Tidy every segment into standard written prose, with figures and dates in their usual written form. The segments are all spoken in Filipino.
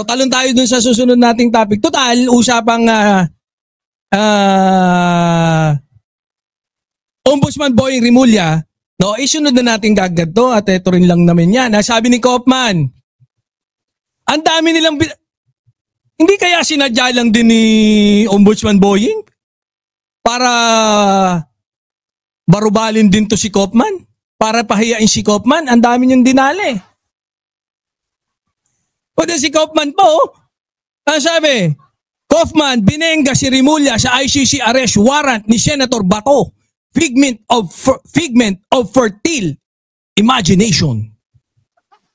talon tayo dun sa susunod nating topic. Total, usapang Ombudsman Boying Rimulya, no, isunod na natin kagad to at ito rin lang naman yan. Sabi ni Kaufman, ang dami nilang, hindi kaya sinadya lang din ni Ombudsman Boying para barubalin din to si Kaufman? Para pahiyain si Kaufman? Ang dami niyang dinali. O si Kaufman po, ang sabi, Kaufman, binengga si Rimulya sa ICC arrest warrant ni Senator Bato. Figment of fertile imagination.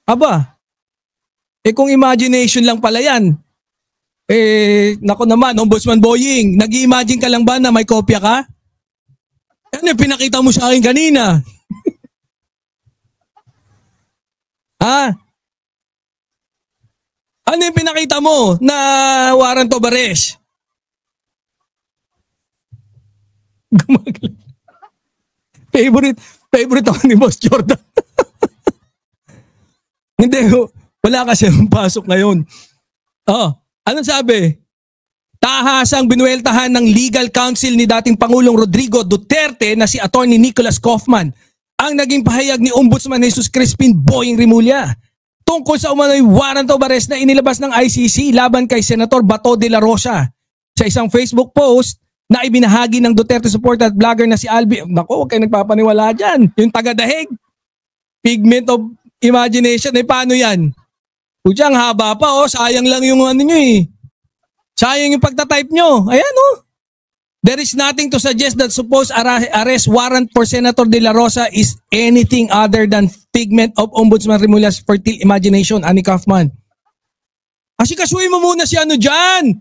Aba, kung imagination lang pala yan, nako naman, Ombudsman Boying, nag-i-imagine ka lang ba na may kopya ka? Ano yung pinakita mo sa akin kanina? Ha? Ano yung pinakita mo na warrant of arrest? Gumagalaw. Favorite ako ni Boss Jordan. Hindi, wala kasi ang pasok ngayon. Anong sabi? Tahasang binueltahan ng legal counsel ni dating Pangulong Rodrigo Duterte na si Attorney Nicholas Kaufman ang naging pahayag ni Ombudsman Jesus Crispin Boying Rimulya tungkol sa umano'y warrant of arrest na inilabas ng ICC laban kay Senator Bato de la Rosa. Sa isang Facebook post na ibinahagi ng Duterte supporter at vlogger na si Albi. Naku, huwag kayo nagpapaniwala dyan. Yung taga-dahig. Figment of imagination. Paano yan? Pudyang haba pa, sayang lang yung ano nyo Sayang yung pagtatype nyo. Ayan There is nothing to suggest that supposed arrest warrant for Senator De La Rosa is anything other than figment of Ombudsman Rimulya's fertile imagination, Ani Kaufman. Asikasuhin mo muna si ano dyan.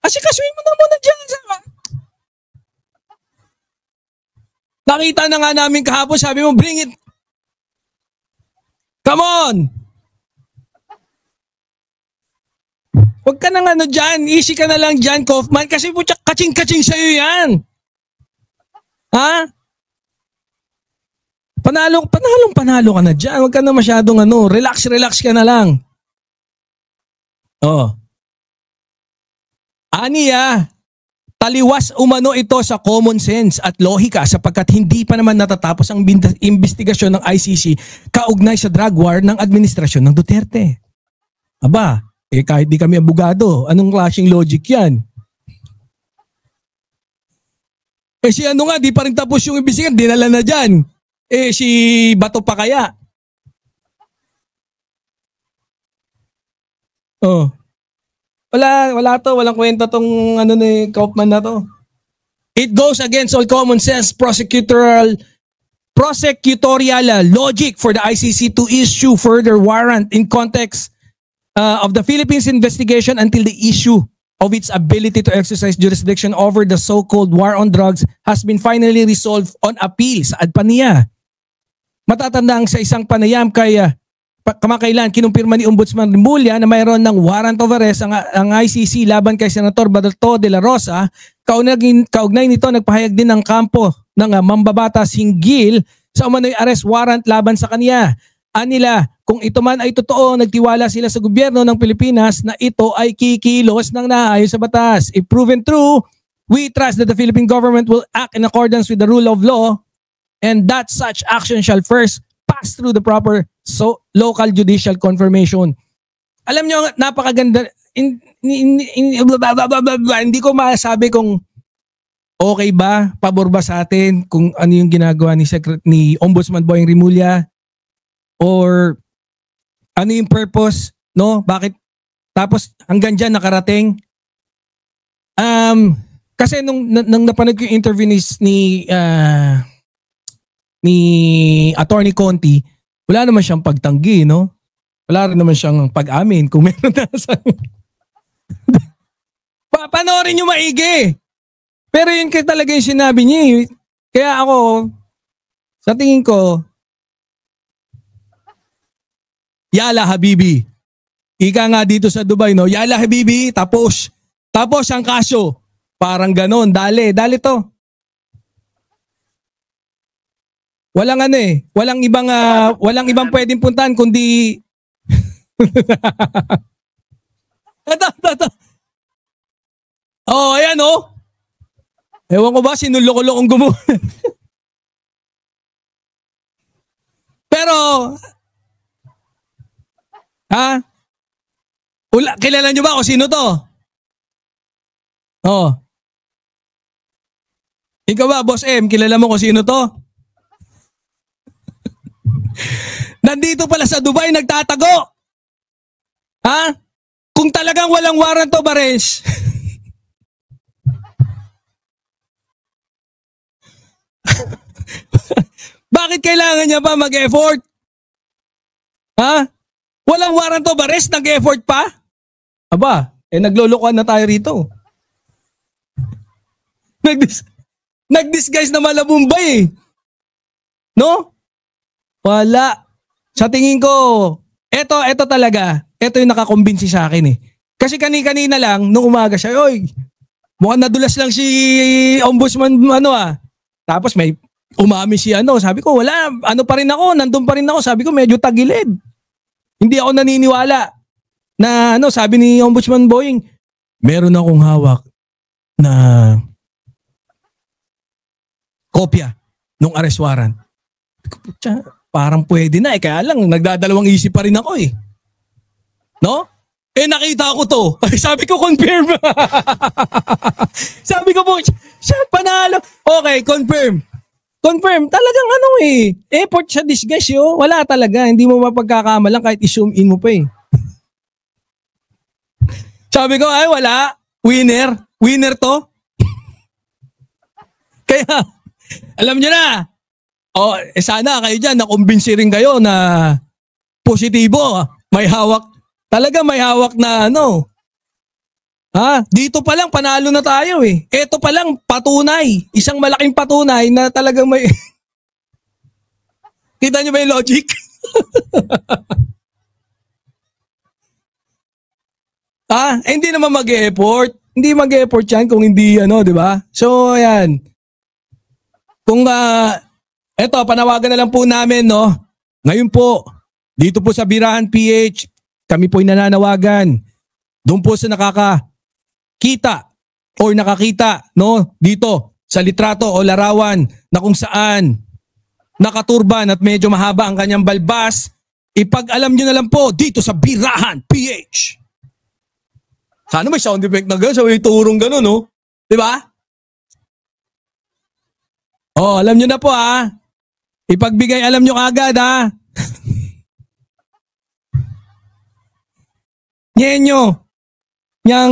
Asikasuhin mo na muna dyan. Nakita na nga namin kahapon, sabi mo, bring it. Come on. Huwag ka nang dyan. Easy ka na lang dyan, Kaufman. Kasi po kaching-kaching sa'yo yan. Ha? Panalo ka na dyan. Huwag ka na masyadong relax ka na lang. Aniya, taliwas umano ito sa common sense at lohika sapagkat hindi pa naman natatapos ang investigasyon ng ICC kaugnay sa drug war ng administrasyon ng Duterte. Aba, kahit di kami abogado, anong klaseng logic yan? Si ano nga, di pa rin tapos yung investigasyon, dinala na dyan. Si Bato pa kaya? Walang kwenta tong ni Kaufman na to. It goes against all common sense prosecutorial logic for the ICC to issue further warrant in context of the Philippines investigation until the issue of its ability to exercise jurisdiction over the so-called war on drugs has been finally resolved on appeal sa Adpania. Matatandang sa isang panayam kay kamakailan kinumpirma ni Ombudsman Rimulya na mayroon ng warrant of arrest ang ICC laban kay Senator Bato de la Rosa. Kaugnay nito nagpahayag din ng kampo ng mambabatas hinggil sa umano'y arrest warrant laban sa kanya. Anila, kung ito man ay totoo, nagtiwala sila sa gobyerno ng Pilipinas na ito ay kikilos ng naayon sa batas. If proven true, we trust that the Philippine government will act in accordance with the rule of law and that such action shall first pass through the proper local judicial confirmation. Alam nyo, napakaganda. Hindi ko masabi kung okay ba, pabor ba sa atin kung ano yung ginagawa ni Ombudsman Boying Rimulya or ano yung purpose, no? Bakit? Tapos hanggang dyan nakarating. Kasi nung napanood ko yung interview ni Attorney Conti, wala naman siyang pagtanggi, no? Wala rin naman siyang pag-amin kung meron na sa... Panoorin nyo maigi. Pero yun talaga yung sinabi niya. Kaya ako, sa tingin ko, Yala Habibi. Ika nga dito sa Dubai, no? Yala Habibi, tapos ang kaso. Parang ganon. Dali to. Walang walang ibang pwedeng puntahan kundi Ito. Oh, ayan oh. Ewan ko ba, sinulok-ulok ang gumawa. Pero, kilala nyo ba kung sino to? Oh. Ikaw ba, Boss M, kilala mo kung sino to? Nandito pala sa Dubai, nagtatago. Ha? Kung talagang walang warrant of arrest, bakit kailangan niya pa mag-effort? Ha? Walang warrant of arrest, nag-effort pa? Aba, naglolokohan na tayo rito. Nag-disguise na Malabumbay eh. No? Wala. Sa tingin ko, eto talaga, eto yung nakakumbinsi sa akin eh. Kasi kanina lang, nung umaga siya, oy, mukhang nadulas lang si Ombudsman Tapos may umami si sabi ko wala, pa rin ako, nandun pa rin ako, sabi ko medyo tagilid. Hindi ako naniniwala na sabi ni Ombudsman Boying, meron akong hawak na kopya nung arrest warrant. Parang pwede na kaya lang nagdadalawang isip pa rin ako eh. No? Nakita ko to. Sabi ko confirm. Sabi ko po, siya panalo. Okay, confirm. Confirm. Talagang effort sa disguise yo. Wala talaga. Hindi mo mapagkakamalan kahit i-zoom in mo pa eh. Sabi ko, wala. Winner. Winner to. Kaya, alam nyo na. Sana kayo dyan, nakumbinsi rin kayo na positibo. May hawak. Talaga may hawak na dito pa lang panalo na tayo eh. Ito pa lang patunay. Isang malaking patunay na talagang may... Kita nyo ba yung logic? Hindi naman mag-e-effort. Hindi mag-e-effort yan kung hindi di ba? So, ayan. Kung, eto, panawagan na lang po namin, no? Ngayon po, dito po sa Birahan PH, kami po'y nananawagan. Doon po sa nakakita or nakakita, no? Dito, sa litrato o larawan na kung saan nakaturban at medyo mahaba ang kanyang balbas, ipag-alam nyo na lang po dito sa Birahan PH. Sana may sound effect na gano'n, sa may turong gano'n, no? Diba? Alam nyo na po Ipagbigay alam nyo kagad Nyenyo. Yang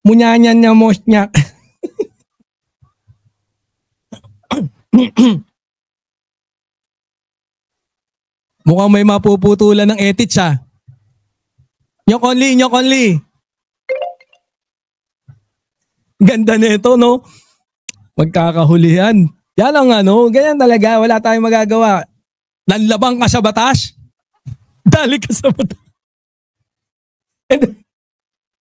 munyanyan niya mosnyak. Mukhang may mapuputulan ng ethics Nyok only. Ganda nito, no? Magkakahulihan. Yan ang ganyan talaga. Wala tayong magagawa. Nanlabang ka sa batas? Dali ka sa batas.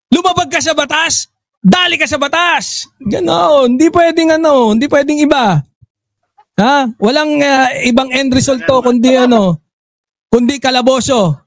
Lumabag ka sa batas? Dali ka sa batas. Ganon. Hindi pwedeng iba. Walang ibang end result to kundi kundi kalaboso.